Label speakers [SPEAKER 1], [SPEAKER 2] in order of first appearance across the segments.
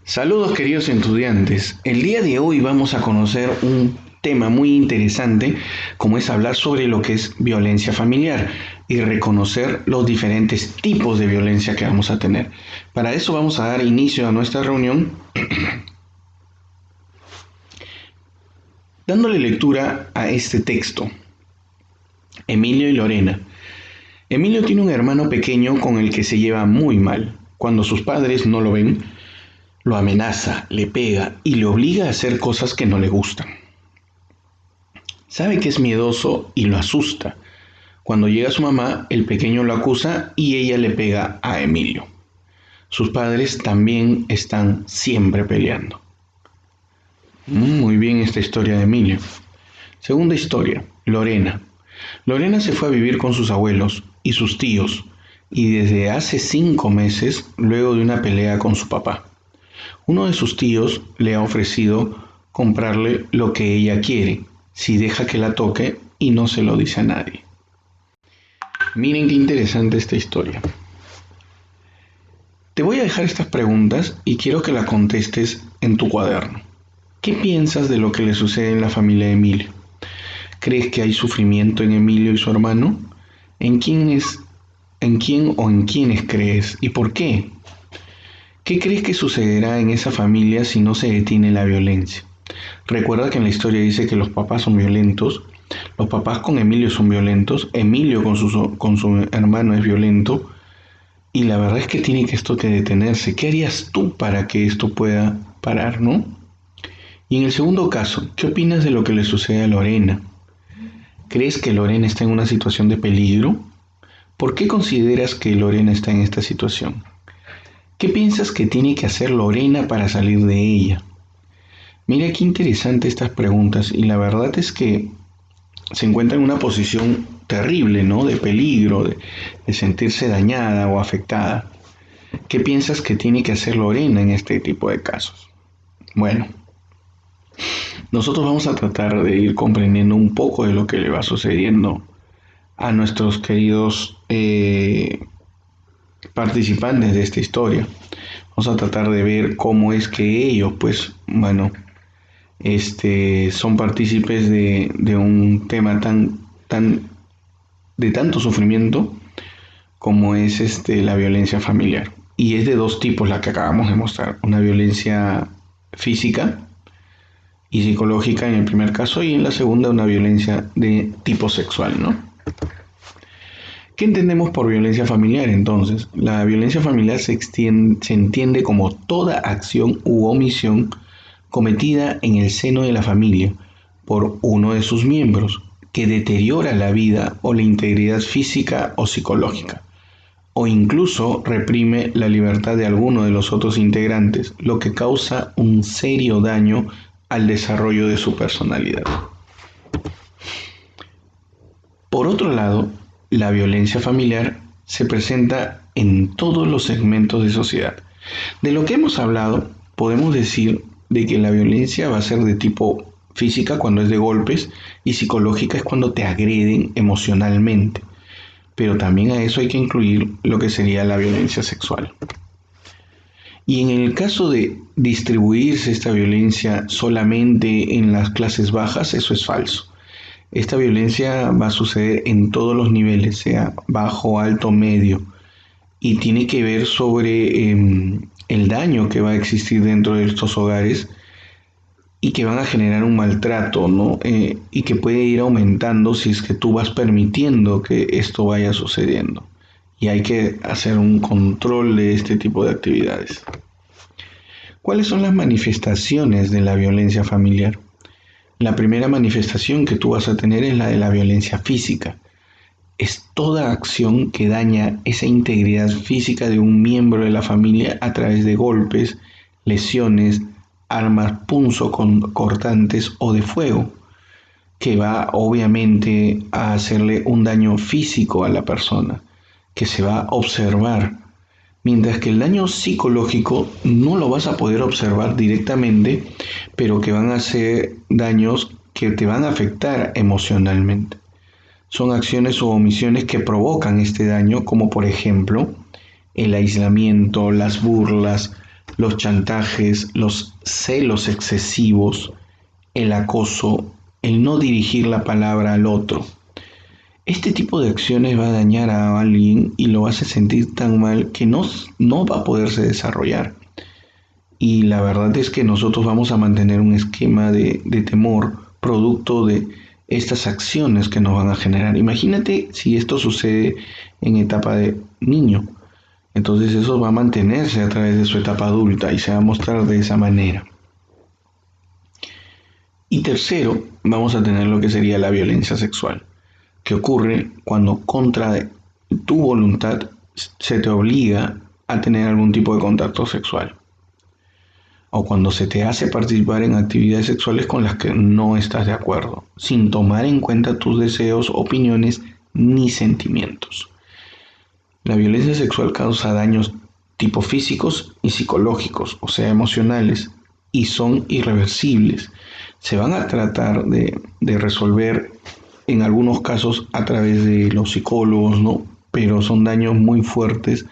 [SPEAKER 1] Saludos queridos estudiantes. El día de hoy vamos a conocer un tema muy interesante como es hablar sobre lo que es violencia familiar y reconocer los diferentes tipos de violencia que vamos a tener. Para eso vamos a dar inicio a nuestra reunión dándole lectura a este texto. Emilio y Lorena. Emilio tiene un hermano pequeño con el que se lleva muy mal. Cuando sus padres no lo ven, lo amenaza, le pega y le obliga a hacer cosas que no le gustan. Sabe que es miedoso y lo asusta. Cuando llega su mamá, el pequeño lo acusa y ella le pega a Emilio. Sus padres también están siempre peleando. Muy bien esta historia de Emilio. Segunda historia, Lorena. Lorena se fue a vivir con sus abuelos y sus tíos y desde hace 5 meses luego de una pelea con su papá. Uno de sus tíos le ha ofrecido comprarle lo que ella quiere si deja que la toque y no se lo dice a nadie. Miren qué interesante esta historia. Te voy a dejar estas preguntas y quiero que las contestes en tu cuaderno. ¿Qué piensas de lo que le sucede en la familia de Emilio? ¿Crees que hay sufrimiento en Emilio y su hermano? ¿En quién o en quiénes crees y por qué? ¿Qué crees que sucederá en esa familia si no se detiene la violencia? Recuerda que en la historia dice que los papás son violentos, los papás con Emilio son violentos, Emilio con su hermano es violento, y la verdad es que tiene que esto que detenerse. ¿Qué harías tú para que esto pueda parar, no? Y en el segundo caso, ¿qué opinas de lo que le sucede a Lorena? ¿Crees que Lorena está en una situación de peligro? ¿Por qué consideras que Lorena está en esta situación? ¿Qué piensas que tiene que hacer Lorena para salir de ella? Mira qué interesante estas preguntas y la verdad es que se encuentra en una posición terrible, ¿no? De peligro, de sentirse dañada o afectada. ¿Qué piensas que tiene que hacer Lorena en este tipo de casos? Bueno, nosotros vamos a tratar de ir comprendiendo un poco de lo que le va sucediendo a nuestros queridos participantes de esta historia. Vamos a tratar de ver cómo es que ellos, pues, bueno, son partícipes de un tema de tanto sufrimiento como es la violencia familiar. Y es de dos tipos la que acabamos de mostrar, una violencia física y psicológica en el primer caso y en la segunda una violencia de tipo sexual, ¿no? ¿Qué entendemos por violencia familiar entonces? La violencia familiar se entiende como toda acción u omisión cometida en el seno de la familia por uno de sus miembros que deteriora la vida o la integridad física o psicológica, o incluso reprime la libertad de alguno de los otros integrantes, lo que causa un serio daño al desarrollo de su personalidad. Por otro lado, la violencia familiar se presenta en todos los segmentos de sociedad. De lo que hemos hablado, podemos decir de que la violencia va a ser de tipo física cuando es de golpes y psicológica es cuando te agreden emocionalmente. Pero también a eso hay que incluir lo que sería la violencia sexual. Y en el caso de distribuirse esta violencia solamente en las clases bajas, eso es falso. Esta violencia va a suceder en todos los niveles, sea bajo, alto, medio, y tiene que ver sobre el daño que va a existir dentro de estos hogares y que van a generar un maltrato, ¿no? Y que puede ir aumentando si es que tú vas permitiendo que esto vaya sucediendo. Y hay que hacer un control de este tipo de actividades. ¿Cuáles son las manifestaciones de la violencia familiar? La primera manifestación que tú vas a tener es la de la violencia física. Es toda acción que daña esa integridad física de un miembro de la familia a través de golpes, lesiones, armas punzocortantes o de fuego, que va obviamente a hacerle un daño físico a la persona, que se va a observar, mientras que el daño psicológico no lo vas a poder observar directamente, pero que van a ser daños que te van a afectar emocionalmente. Son acciones o omisiones que provocan este daño, como por ejemplo el aislamiento, las burlas, los chantajes, los celos excesivos, el acoso, el no dirigir la palabra al otro. Este tipo de acciones va a dañar a alguien y lo hace sentir tan mal que no va a poderse desarrollar. Y la verdad es que nosotros vamos a mantener un esquema de temor producto de estas acciones que nos van a generar. Imagínate si esto sucede en etapa de niño. Entonces eso va a mantenerse a través de su etapa adulta y se va a mostrar de esa manera. Y tercero, vamos a tener lo que sería la violencia sexual, que ocurre cuando contra tu voluntad se te obliga a tener algún tipo de contacto sexual, o cuando se te hace participar en actividades sexuales con las que no estás de acuerdo, sin tomar en cuenta tus deseos, opiniones ni sentimientos. La violencia sexual causa daños tipo físicos y psicológicos, o sea, emocionales, y son irreversibles. Se van a tratar de resolver en algunos casos a través de los psicólogos, ¿no? Pero son daños muy fuertes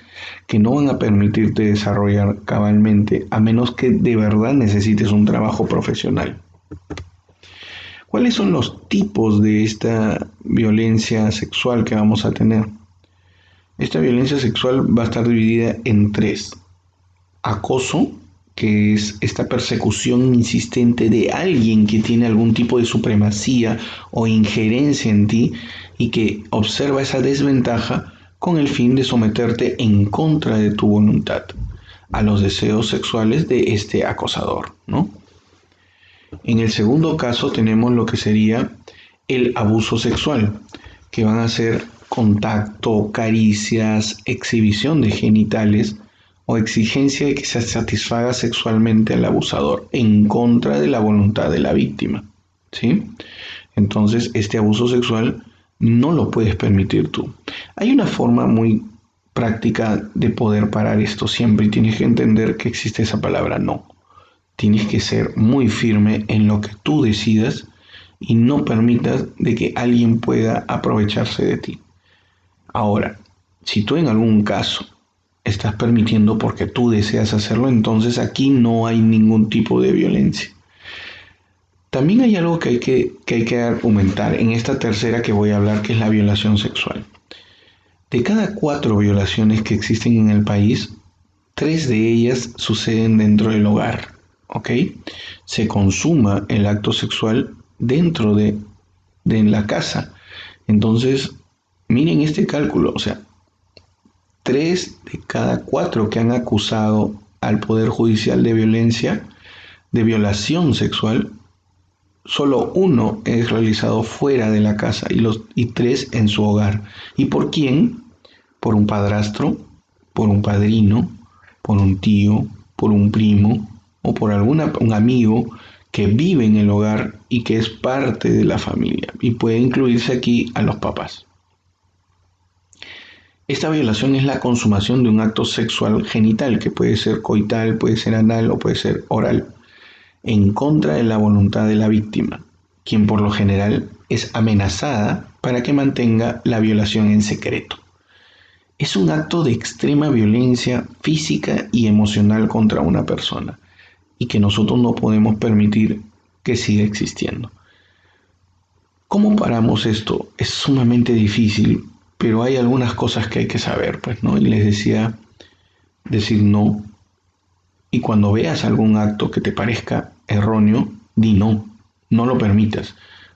[SPEAKER 1] que no van a permitirte desarrollar cabalmente a menos que de verdad necesites un trabajo profesional. ¿Cuáles son los tipos de esta violencia sexual que vamos a tener? Esta violencia sexual va a estar dividida en tres. Acoso, que es esta persecución insistente de alguien que tiene algún tipo de supremacía o injerencia en ti y que observa esa desventaja con el fin de someterte en contra de tu voluntad a los deseos sexuales de este acosador, ¿no? En el segundo caso tenemos lo que sería el abuso sexual, que van a ser contacto, caricias, exhibición de genitales o exigencia de que se satisfaga sexualmente al abusador en contra de la voluntad de la víctima, ¿sí? Entonces, este abuso sexual no lo puedes permitir tú. Hay una forma muy práctica de poder parar esto siempre y tienes que entender que existe esa palabra no. Tienes que ser muy firme en lo que tú decidas y no permitas de que alguien pueda aprovecharse de ti. Ahora, si tú en algún caso estás permitiendo porque tú deseas hacerlo, entonces aquí no hay ningún tipo de violencia. También hay algo que hay que argumentar en esta tercera que voy a hablar, que es la violación sexual. De cada 4 violaciones que existen en el país, 3 de ellas suceden dentro del hogar, ¿ok? Se consuma el acto sexual dentro de la casa. Entonces, miren este cálculo, o sea, 3 de cada 4 que han acusado al Poder Judicial de violencia, de violación sexual, solo uno es realizado fuera de la casa y 3 en su hogar. ¿Y por quién? Por un padrastro, por un padrino, por un tío, por un primo o por un amigo que vive en el hogar y que es parte de la familia. Y puede incluirse aquí a los papás. Esta violación es la consumación de un acto sexual genital, que puede ser coital, puede ser anal o puede ser oral, en contra de la voluntad de la víctima, quien por lo general es amenazada para que mantenga la violación en secreto. Es un acto de extrema violencia física y emocional contra una persona y que nosotros no podemos permitir que siga existiendo. ¿Cómo paramos esto? Es sumamente difícil, pero hay algunas cosas que hay que saber, pues, ¿no? Y les decía decir no. Y cuando veas algún acto que te parezca erróneo, di no, no lo permitas.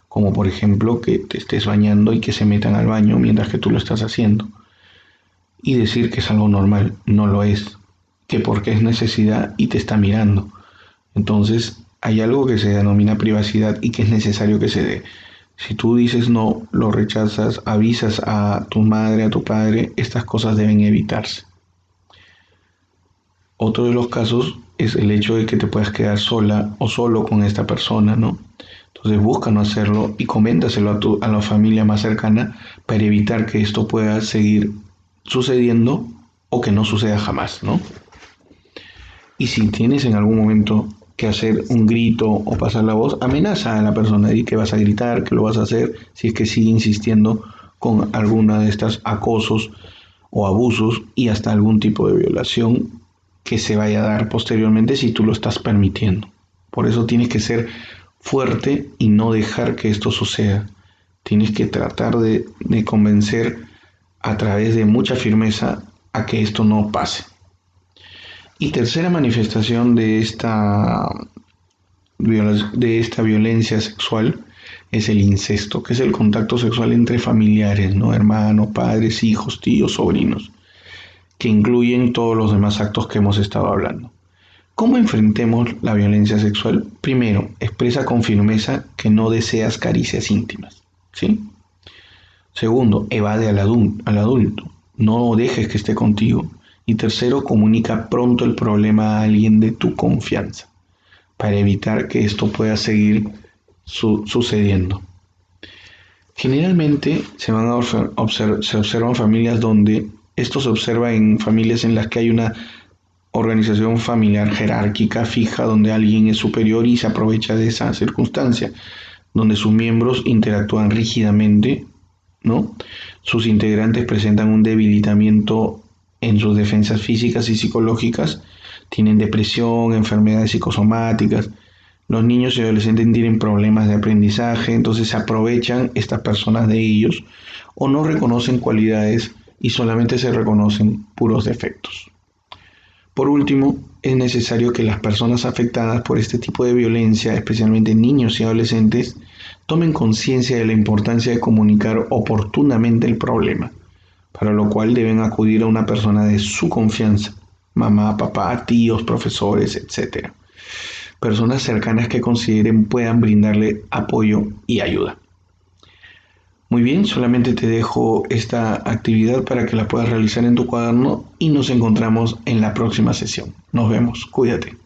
[SPEAKER 1] Como por ejemplo que te estés bañando y que se metan al baño mientras que tú lo estás haciendo. Y decir que es algo normal, no lo es. Que porque es necesidad y te está mirando. Entonces hay algo que se denomina privacidad y que es necesario que se dé. Si tú dices no, lo rechazas, avisas a tu madre, a tu padre, estas cosas deben evitarse. Otro de los casos es el hecho de que te puedas quedar sola o solo con esta persona, ¿no? Entonces busca no hacerlo y coméntaselo a la familia más cercana para evitar que esto pueda seguir sucediendo o que no suceda jamás, ¿no? Y si tienes en algún momento que hacer un grito o pasar la voz, amenaza a la persona y que vas a gritar, que lo vas a hacer si es que sigue insistiendo con alguna de estas acosos o abusos y hasta algún tipo de violación que se vaya a dar posteriormente si tú lo estás permitiendo. Por eso tienes que ser fuerte y no dejar que esto suceda. Tienes que tratar de convencer a través de mucha firmeza a que esto no pase. Y tercera manifestación de esta violencia sexual es el incesto, que es el contacto sexual entre familiares, ¿no? Hermanos, padres, hijos, tíos, sobrinos, que incluyen todos los demás actos que hemos estado hablando. ¿Cómo enfrentemos la violencia sexual? Primero, expresa con firmeza que no deseas caricias íntimas, ¿sí? Segundo, evade al adulto, no dejes que esté contigo. Y tercero, comunica pronto el problema a alguien de tu confianza para evitar que esto pueda seguir sucediendo. Generalmente se observan familias donde esto se observa en familias en las que hay una organización familiar jerárquica fija, donde alguien es superior y se aprovecha de esa circunstancia, donde sus miembros interactúan rígidamente, ¿no? Sus integrantes presentan un debilitamiento en sus defensas físicas y psicológicas, tienen depresión, enfermedades psicosomáticas, los niños y adolescentes tienen problemas de aprendizaje, entonces se aprovechan estas personas de ellos o no reconocen cualidades y solamente se reconocen puros defectos. Por último, es necesario que las personas afectadas por este tipo de violencia, especialmente niños y adolescentes, tomen conciencia de la importancia de comunicar oportunamente el problema, para lo cual deben acudir a una persona de su confianza, mamá, papá, tíos, profesores, etc. Personas cercanas que consideren puedan brindarle apoyo y ayuda. Muy bien, solamente te dejo esta actividad para que la puedas realizar en tu cuaderno y nos encontramos en la próxima sesión. Nos vemos, cuídate.